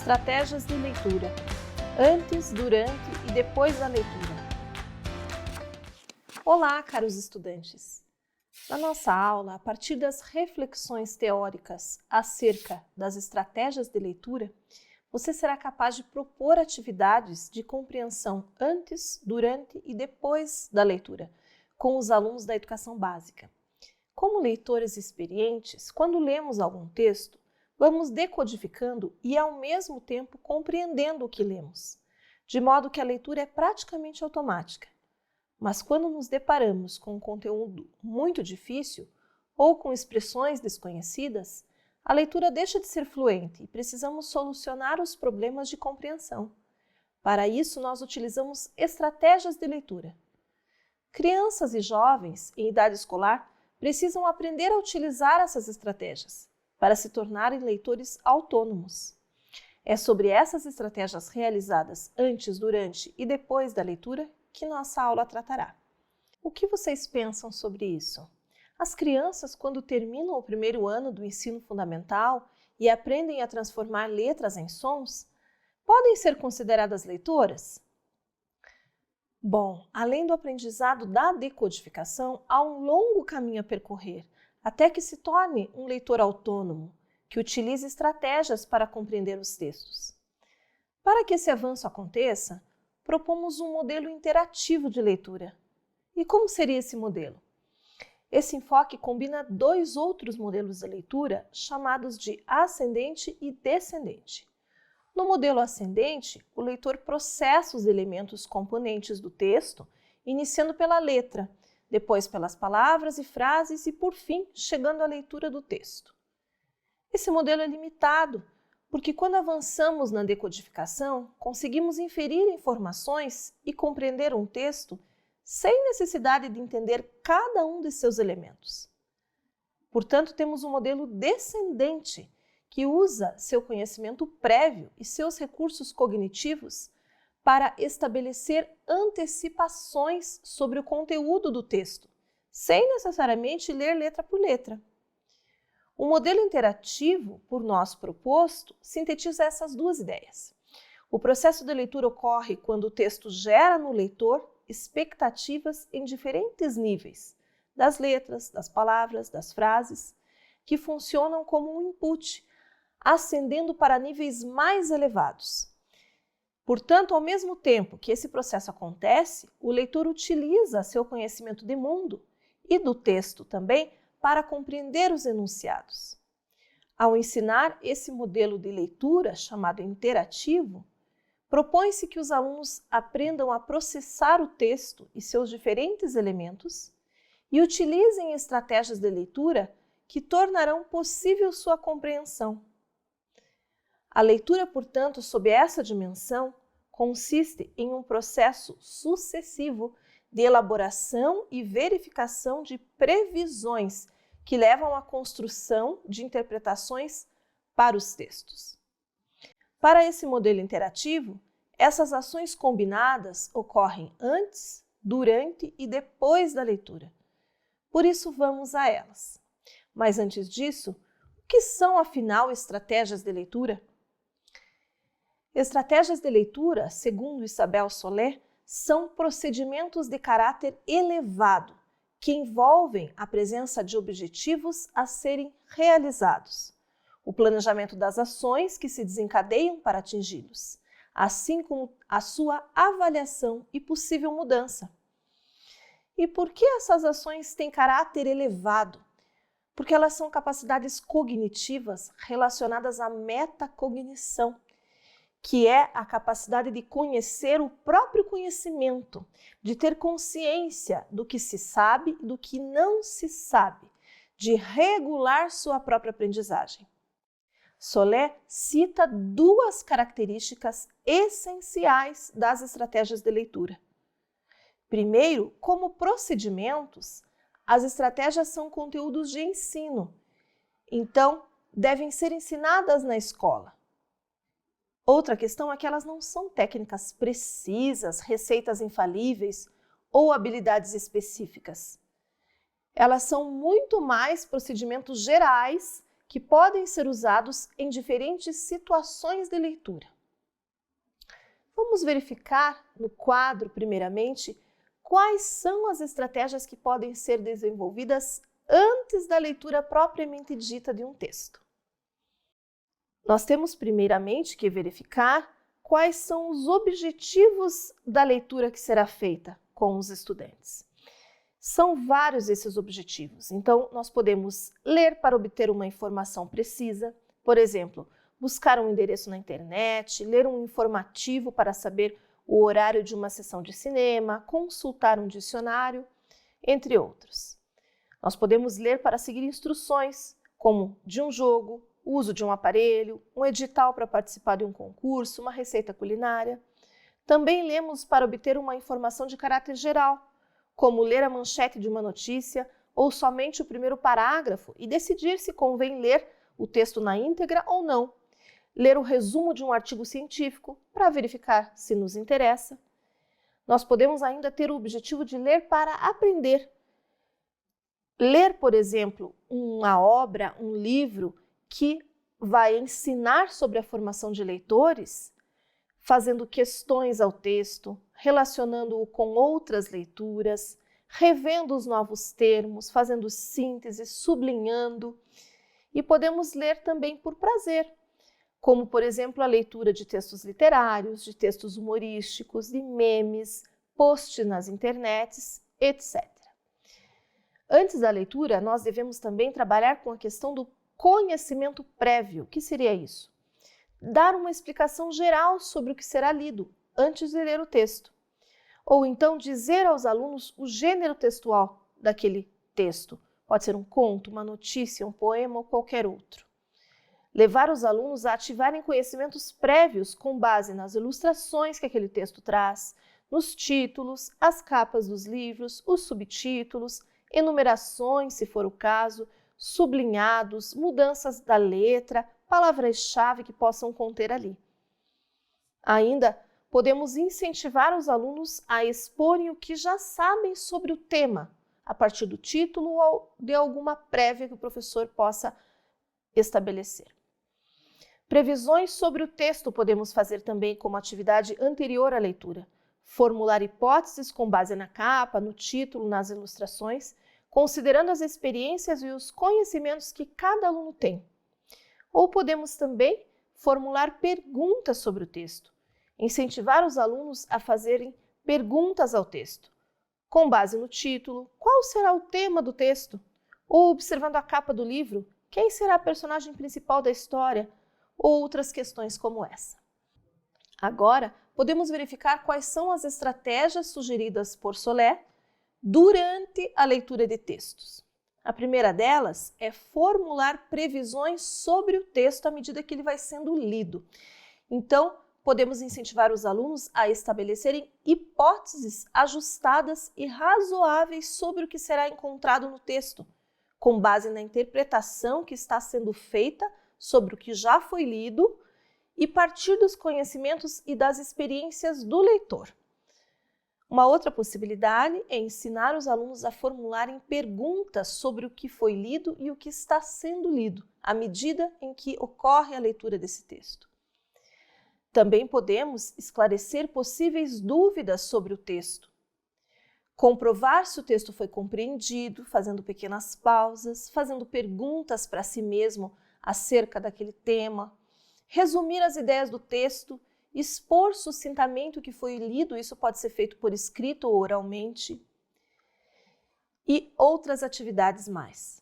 Estratégias de leitura, antes, durante e depois da leitura. Olá, caros estudantes! Na nossa aula, a partir das reflexões teóricas acerca das estratégias de leitura, você será capaz de propor atividades de compreensão antes, durante e depois da leitura, com os alunos da educação básica. Como leitores experientes, quando lemos algum texto, vamos decodificando e, ao mesmo tempo, compreendendo o que lemos, de modo que a leitura é praticamente automática. Mas quando nos deparamos com um conteúdo muito difícil ou com expressões desconhecidas, a leitura deixa de ser fluente e precisamos solucionar os problemas de compreensão. Para isso, nós utilizamos estratégias de leitura. Crianças e jovens em idade escolar precisam aprender a utilizar essas estratégias para se tornarem leitores autônomos. É sobre essas estratégias realizadas antes, durante e depois da leitura que nossa aula tratará. O que vocês pensam sobre isso? As crianças, quando terminam o primeiro ano do ensino fundamental e aprendem a transformar letras em sons, podem ser consideradas leitoras? Bom, além do aprendizado da decodificação, há um longo caminho a percorrer, até que se torne um leitor autônomo, que utilize estratégias para compreender os textos. Para que esse avanço aconteça, propomos um modelo interativo de leitura. E como seria esse modelo? Esse enfoque combina dois outros modelos de leitura, chamados de ascendente e descendente. No modelo ascendente, o leitor processa os elementos componentes do texto, iniciando pela letra, depois pelas palavras e frases e, por fim, chegando à leitura do texto. Esse modelo é limitado, porque quando avançamos na decodificação, conseguimos inferir informações e compreender um texto sem necessidade de entender cada um de seus elementos. Portanto, temos um modelo descendente, que usa seu conhecimento prévio e seus recursos cognitivos para estabelecer antecipações sobre o conteúdo do texto, sem necessariamente ler letra por letra. O modelo interativo, por nós proposto, sintetiza essas duas ideias. O processo de leitura ocorre quando o texto gera no leitor expectativas em diferentes níveis, das letras, das palavras, das frases, que funcionam como um input, ascendendo para níveis mais elevados. Portanto, ao mesmo tempo que esse processo acontece, o leitor utiliza seu conhecimento de mundo e do texto também para compreender os enunciados. Ao ensinar esse modelo de leitura, chamado interativo, propõe-se que os alunos aprendam a processar o texto e seus diferentes elementos e utilizem estratégias de leitura que tornarão possível sua compreensão. A leitura, portanto, sob essa dimensão, consiste em um processo sucessivo de elaboração e verificação de previsões que levam à construção de interpretações para os textos. Para esse modelo interativo, essas ações combinadas ocorrem antes, durante e depois da leitura. Por isso, vamos a elas. Mas antes disso, o que são, afinal, estratégias de leitura? Estratégias de leitura, segundo Isabel Soler, são procedimentos de caráter elevado, que envolvem a presença de objetivos a serem realizados, o planejamento das ações que se desencadeiam para atingi-los, assim como a sua avaliação e possível mudança. E por que essas ações têm caráter elevado? Porque elas são capacidades cognitivas relacionadas à metacognição, que é a capacidade de conhecer o próprio conhecimento, de ter consciência do que se sabe e do que não se sabe, de regular sua própria aprendizagem. Soler cita duas características essenciais das estratégias de leitura. Primeiro, como procedimentos, as estratégias são conteúdos de ensino, então devem ser ensinadas na escola. Outra questão é que elas não são técnicas precisas, receitas infalíveis ou habilidades específicas. Elas são muito mais procedimentos gerais que podem ser usados em diferentes situações de leitura. Vamos verificar no quadro, primeiramente, quais são as estratégias que podem ser desenvolvidas antes da leitura propriamente dita de um texto. Nós temos primeiramente que verificar quais são os objetivos da leitura que será feita com os estudantes. São vários esses objetivos, então nós podemos ler para obter uma informação precisa, por exemplo, buscar um endereço na internet, ler um informativo para saber o horário de uma sessão de cinema, consultar um dicionário, entre outros. Nós podemos ler para seguir instruções, como de um jogo, o uso de um aparelho, um edital para participar de um concurso, uma receita culinária. Também lemos para obter uma informação de caráter geral, como ler a manchete de uma notícia ou somente o primeiro parágrafo e decidir se convém ler o texto na íntegra ou não. Ler o resumo de um artigo científico para verificar se nos interessa. Nós podemos ainda ter o objetivo de ler para aprender. Ler, por exemplo, uma obra, um livro que vai ensinar sobre a formação de leitores, fazendo questões ao texto, relacionando-o com outras leituras, revendo os novos termos, fazendo síntese, sublinhando. E podemos ler também por prazer, como, por exemplo, a leitura de textos literários, de textos humorísticos, de memes, posts nas internets, etc. Antes da leitura, nós devemos também trabalhar com a questão do conhecimento prévio. O que seria isso? Dar uma explicação geral sobre o que será lido antes de ler o texto. Ou então dizer aos alunos o gênero textual daquele texto. Pode ser um conto, uma notícia, um poema ou qualquer outro. Levar os alunos a ativarem conhecimentos prévios com base nas ilustrações que aquele texto traz, nos títulos, as capas dos livros, os subtítulos, enumerações, se for o caso, sublinhados, mudanças da letra, palavras-chave que possam conter ali. Ainda podemos incentivar os alunos a exporem o que já sabem sobre o tema, a partir do título ou de alguma prévia que o professor possa estabelecer. Previsões sobre o texto podemos fazer também como atividade anterior à leitura. Formular hipóteses com base na capa, no título, nas ilustrações, considerando as experiências e os conhecimentos que cada aluno tem. Ou podemos também formular perguntas sobre o texto, incentivar os alunos a fazerem perguntas ao texto, com base no título, qual será o tema do texto? Ou observando a capa do livro, quem será a personagem principal da história? Ou outras questões como essa. Agora, podemos verificar quais são as estratégias sugeridas por Solé durante a leitura de textos. A primeira delas é formular previsões sobre o texto à medida que ele vai sendo lido. Então, podemos incentivar os alunos a estabelecerem hipóteses ajustadas e razoáveis sobre o que será encontrado no texto, com base na interpretação que está sendo feita sobre o que já foi lido e partir dos conhecimentos e das experiências do leitor. Uma outra possibilidade é ensinar os alunos a formularem perguntas sobre o que foi lido e o que está sendo lido, à medida em que ocorre a leitura desse texto. Também podemos esclarecer possíveis dúvidas sobre o texto, comprovar se o texto foi compreendido, fazendo pequenas pausas, fazendo perguntas para si mesmo acerca daquele tema, resumir as ideias do texto, expor sucintamente o que foi lido, isso pode ser feito por escrito ou oralmente, e outras atividades mais.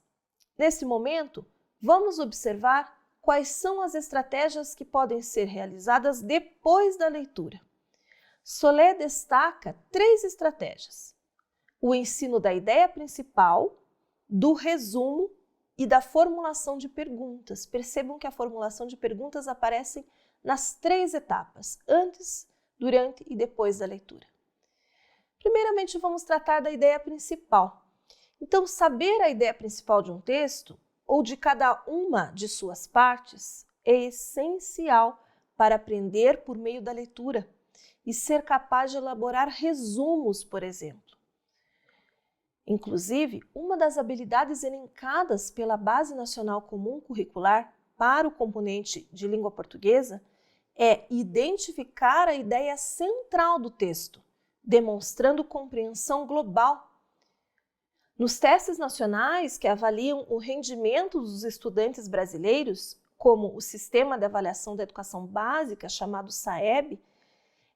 Nesse momento, vamos observar quais são as estratégias que podem ser realizadas depois da leitura. Solé destaca 3 estratégias: o ensino da ideia principal, do resumo e da formulação de perguntas. Percebam que a formulação de perguntas aparece nas 3 etapas, antes, durante e depois da leitura. Primeiramente, vamos tratar da ideia principal. Então, saber a ideia principal de um texto, ou de cada uma de suas partes, é essencial para aprender por meio da leitura e ser capaz de elaborar resumos, por exemplo. Inclusive, uma das habilidades elencadas pela Base Nacional Comum Curricular para o componente de língua portuguesa é identificar a ideia central do texto, demonstrando compreensão global. Nos testes nacionais que avaliam o rendimento dos estudantes brasileiros, como o Sistema de Avaliação da Educação Básica, chamado SAEB,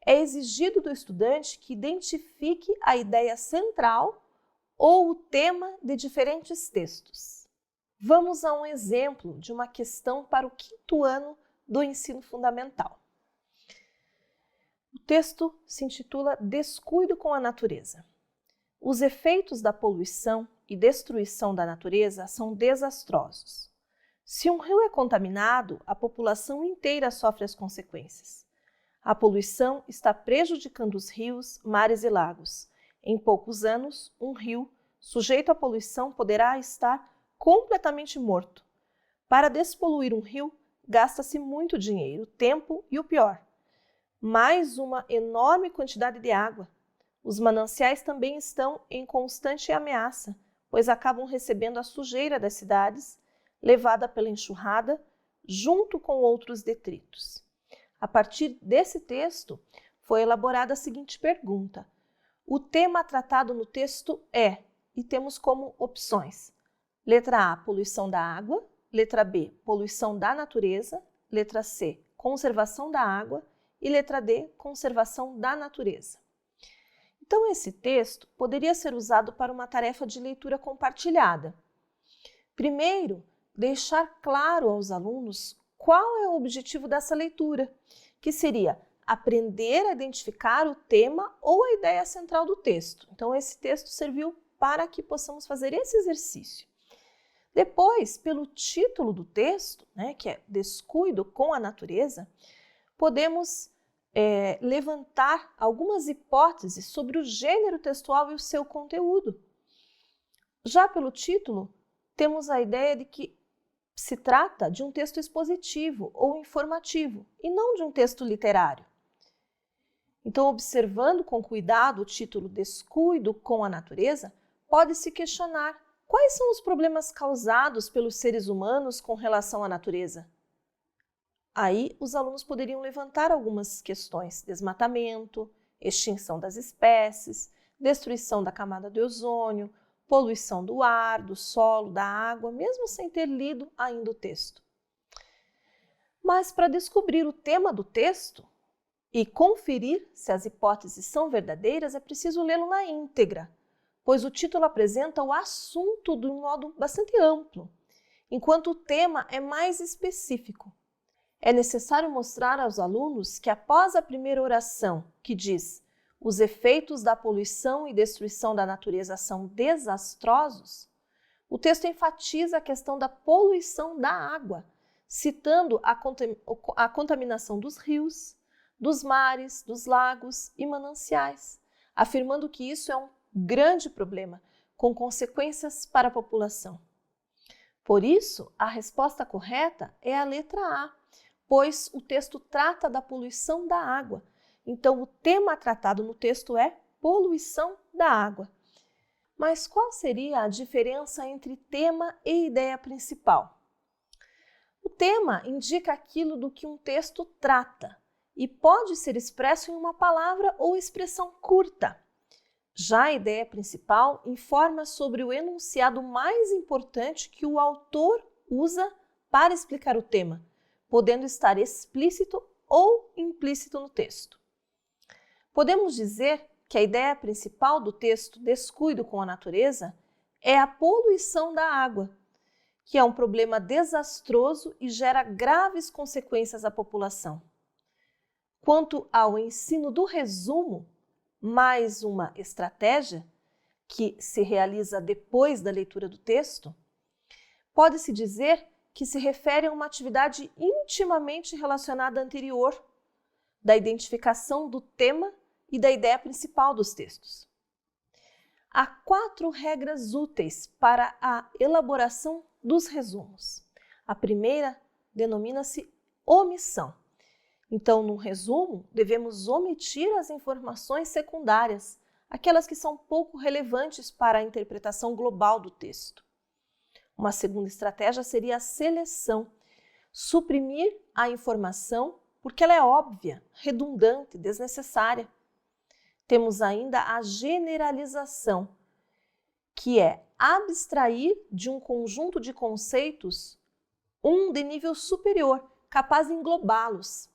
é exigido do estudante que identifique a ideia central ou o tema de diferentes textos. Vamos a um exemplo de uma questão para o 5º ano do ensino fundamental. O texto se intitula Descuido com a natureza. Os efeitos da poluição e destruição da natureza são desastrosos. Se um rio é contaminado, a população inteira sofre as consequências. A poluição está prejudicando os rios, mares e lagos. Em poucos anos, um rio sujeito à poluição poderá estar completamente morto. Para despoluir um rio, gasta-se muito dinheiro, tempo e o pior, mais uma enorme quantidade de água. Os mananciais também estão em constante ameaça, pois acabam recebendo a sujeira das cidades, levada pela enxurrada, junto com outros detritos. A partir desse texto, foi elaborada a seguinte pergunta. O tema tratado no texto é, e temos como opções, letra A, poluição da água, letra B, poluição da natureza, letra C, conservação da água e letra D, conservação da natureza. Então, esse texto poderia ser usado para uma tarefa de leitura compartilhada. Primeiro, deixar claro aos alunos qual é o objetivo dessa leitura, que seria aprender a identificar o tema ou a ideia central do texto. Então, esse texto serviu para que possamos fazer esse exercício. Depois, pelo título do texto, que é Descuido com a Natureza, podemos levantar algumas hipóteses sobre o gênero textual e o seu conteúdo. Já pelo título, temos a ideia de que se trata de um texto expositivo ou informativo e não de um texto literário. Então, observando com cuidado o título Descuido com a Natureza, pode-se questionar quais são os problemas causados pelos seres humanos com relação à natureza. Aí, os alunos poderiam levantar algumas questões: desmatamento, extinção das espécies, destruição da camada de ozônio, poluição do ar, do solo, da água, mesmo sem ter lido ainda o texto. Mas para descobrir o tema do texto e conferir se as hipóteses são verdadeiras, é preciso lê-lo na íntegra, pois o título apresenta o assunto de um modo bastante amplo, enquanto o tema é mais específico. É necessário mostrar aos alunos que após a primeira oração, que diz os efeitos da poluição e destruição da natureza são desastrosos, o texto enfatiza a questão da poluição da água, citando a contaminação dos rios, dos mares, dos lagos e mananciais, afirmando que isso é um grande problema, com consequências para a população. Por isso, a resposta correta é a letra A, pois o texto trata da poluição da água. Então, o tema tratado no texto é poluição da água. Mas qual seria a diferença entre tema e ideia principal? O tema indica aquilo do que um texto trata e pode ser expresso em uma palavra ou expressão curta. Já a ideia principal informa sobre o enunciado mais importante que o autor usa para explicar o tema, podendo estar explícito ou implícito no texto. Podemos dizer que a ideia principal do texto Descuido com a Natureza é a poluição da água, que é um problema desastroso e gera graves consequências à população. Quanto ao ensino do resumo, mais uma estratégia que se realiza depois da leitura do texto, pode-se dizer que se refere a uma atividade intimamente relacionada à anterior, da identificação do tema e da ideia principal dos textos. Há 4 regras úteis para a elaboração dos resumos. A primeira denomina-se omissão. Então, no resumo, devemos omitir as informações secundárias, aquelas que são pouco relevantes para a interpretação global do texto. Uma segunda estratégia seria a seleção, suprimir a informação porque ela é óbvia, redundante, desnecessária. Temos ainda a generalização, que é abstrair de um conjunto de conceitos um de nível superior, capaz de englobá-los.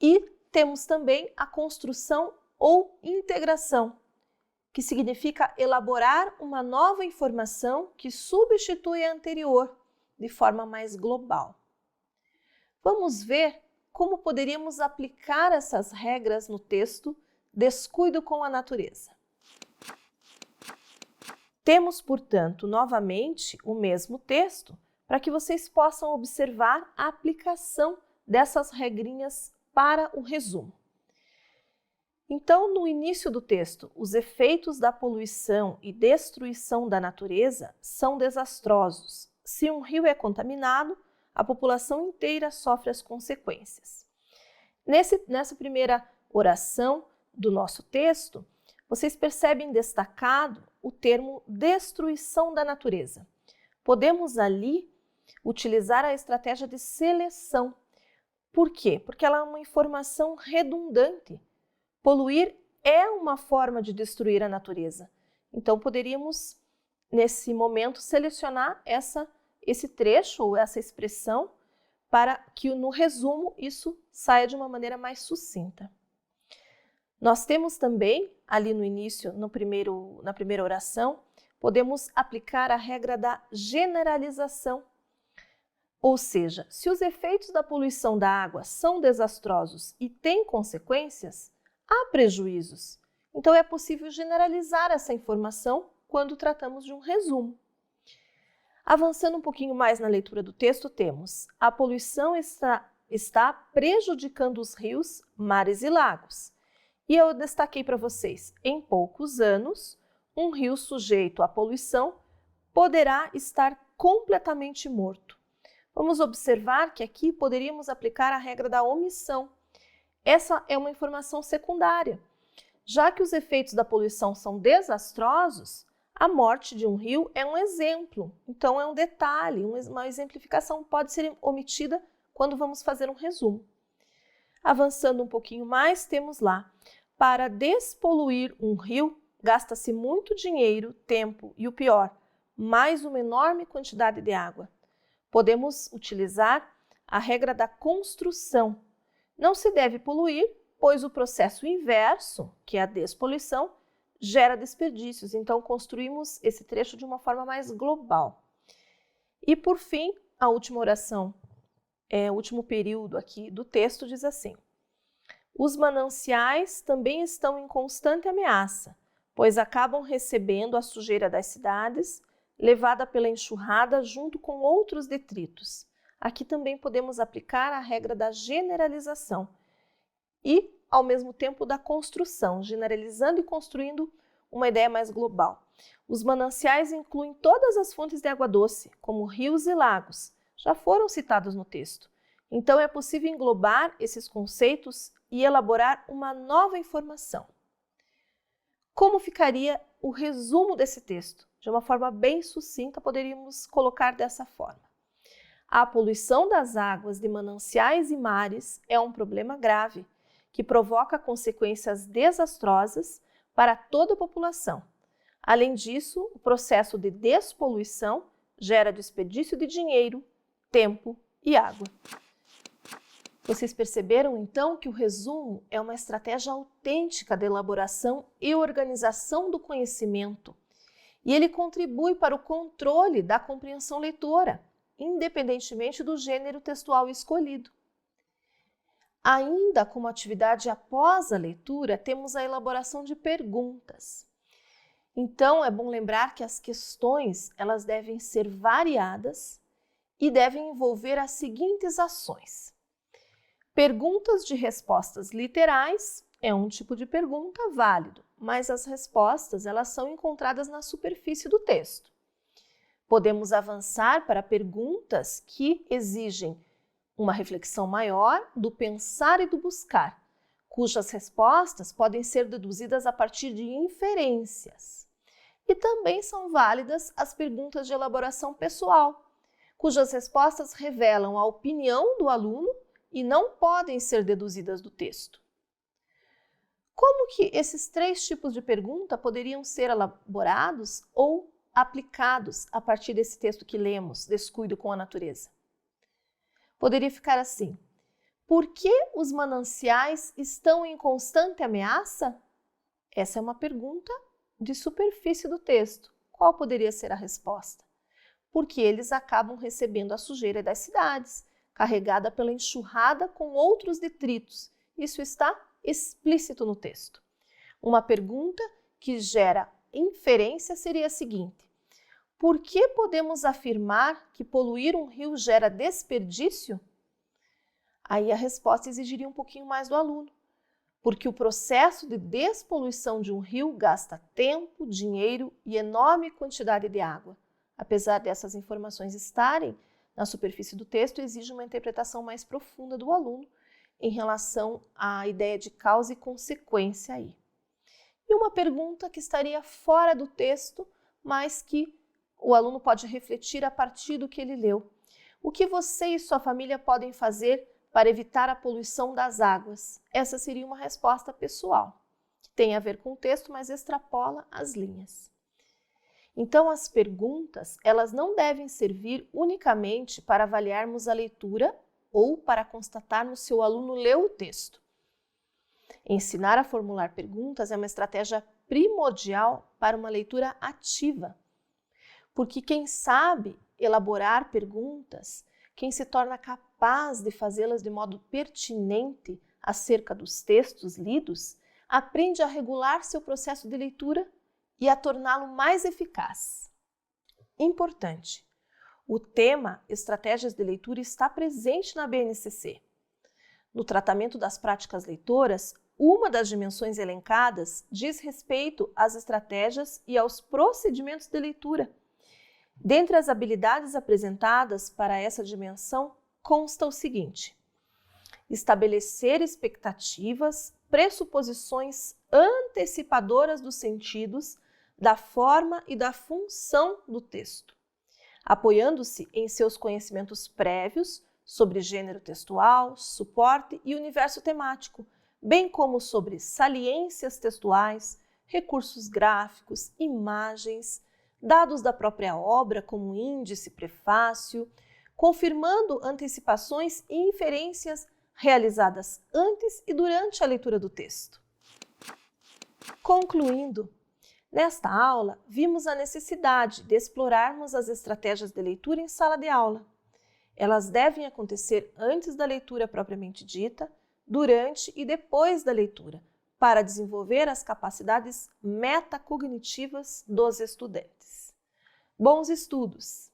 E temos também a construção ou integração, que significa elaborar uma nova informação que substitui a anterior, de forma mais global. Vamos ver como poderíamos aplicar essas regras no texto Descuido com a Natureza. Temos, portanto, novamente o mesmo texto para que vocês possam observar a aplicação dessas regrinhas para o resumo. Então, no início do texto, os efeitos da poluição e destruição da natureza são desastrosos. Se um rio é contaminado, a população inteira sofre as consequências. Nessa primeira oração do nosso texto, vocês percebem destacado o termo destruição da natureza. Podemos ali utilizar a estratégia de seleção. Por quê? Porque ela é uma informação redundante. Poluir é uma forma de destruir a natureza. Então, poderíamos, nesse momento, selecionar esse trecho ou essa expressão para que, no resumo, isso saia de uma maneira mais sucinta. Nós temos também, ali no início, na primeira oração, podemos aplicar a regra da generalização. Ou seja, se os efeitos da poluição da água são desastrosos e têm consequências, há prejuízos. Então, é possível generalizar essa informação quando tratamos de um resumo. Avançando um pouquinho mais na leitura do texto, temos: a poluição está prejudicando os rios, mares e lagos. E eu destaquei para vocês, em poucos anos, um rio sujeito à poluição poderá estar completamente morto. Vamos observar que aqui poderíamos aplicar a regra da omissão. Essa é uma informação secundária. Já que os efeitos da poluição são desastrosos, a morte de um rio é um exemplo. Então, é um detalhe, uma exemplificação pode ser omitida quando vamos fazer um resumo. Avançando um pouquinho mais, temos lá: para despoluir um rio, gasta-se muito dinheiro, tempo e, o pior, mais uma enorme quantidade de água. Podemos utilizar a regra da construção. Não se deve poluir, pois o processo inverso, que é a despoluição, gera desperdícios. Então, construímos esse trecho de uma forma mais global. E, por fim, a última oração, o último período aqui do texto diz assim: os mananciais também estão em constante ameaça, pois acabam recebendo a sujeira das cidades, levada pela enxurrada junto com outros detritos. Aqui também podemos aplicar a regra da generalização e, ao mesmo tempo, da construção, generalizando e construindo uma ideia mais global. Os mananciais incluem todas as fontes de água doce, como rios e lagos, já foram citados no texto. Então, é possível englobar esses conceitos e elaborar uma nova informação. Como ficaria o resumo desse texto? De uma forma bem sucinta, poderíamos colocar dessa forma: a poluição das águas de mananciais e mares é um problema grave, que provoca consequências desastrosas para toda a população. Além disso, o processo de despoluição gera desperdício de dinheiro, tempo e água. Vocês perceberam, então, que o resumo é uma estratégia autêntica de elaboração e organização do conhecimento, e ele contribui para o controle da compreensão leitora, independentemente do gênero textual escolhido. Ainda como atividade após a leitura, temos a elaboração de perguntas. Então, é bom lembrar que as questões elas devem ser variadas e devem envolver as seguintes ações. Perguntas de respostas literais é um tipo de pergunta válido, mas as respostas elas são encontradas na superfície do texto. Podemos avançar para perguntas que exigem uma reflexão maior do pensar e do buscar, cujas respostas podem ser deduzidas a partir de inferências. E também são válidas as perguntas de elaboração pessoal, cujas respostas revelam a opinião do aluno e não podem ser deduzidas do texto. Como que esses 3 tipos de pergunta poderiam ser elaborados ou aplicados a partir desse texto que lemos, Descuido com a Natureza? Poderia ficar assim: por que os mananciais estão em constante ameaça? Essa é uma pergunta de superfície do texto. Qual poderia ser a resposta? Porque eles acabam recebendo a sujeira das cidades, carregada pela enxurrada com outros detritos. Isso está explícito no texto. Uma pergunta que gera inferência seria a seguinte: por que podemos afirmar que poluir um rio gera desperdício? Aí a resposta exigiria um pouquinho mais do aluno, porque o processo de despoluição de um rio gasta tempo, dinheiro e enorme quantidade de água. Apesar dessas informações estarem na superfície do texto, exige uma interpretação mais profunda do aluno em relação à ideia de causa e consequência aí. E uma pergunta que estaria fora do texto, mas que o aluno pode refletir a partir do que ele leu. O que você e sua família podem fazer para evitar a poluição das águas? Essa seria uma resposta pessoal, que tem a ver com o texto, mas extrapola as linhas. Então, as perguntas, elas não devem servir unicamente para avaliarmos a leitura ou para constatarmos se o aluno leu o texto. Ensinar a formular perguntas é uma estratégia primordial para uma leitura ativa, porque quem sabe elaborar perguntas, quem se torna capaz de fazê-las de modo pertinente acerca dos textos lidos, aprende a regular seu processo de leitura e a torná-lo mais eficaz. Importante: o tema Estratégias de Leitura está presente na BNCC. No tratamento das práticas leitoras, uma das dimensões elencadas diz respeito às estratégias e aos procedimentos de leitura. Dentre as habilidades apresentadas para essa dimensão, consta o seguinte: estabelecer expectativas, pressuposições antecipadoras dos sentidos, da forma e da função do texto, apoiando-se em seus conhecimentos prévios sobre gênero textual, suporte e universo temático, bem como sobre saliências textuais, recursos gráficos, imagens, dados da própria obra como índice, prefácio, confirmando antecipações e inferências realizadas antes e durante a leitura do texto. Concluindo, nesta aula, vimos a necessidade de explorarmos as estratégias de leitura em sala de aula. Elas devem acontecer antes da leitura propriamente dita, durante e depois da leitura, para desenvolver as capacidades metacognitivas dos estudantes. Bons estudos!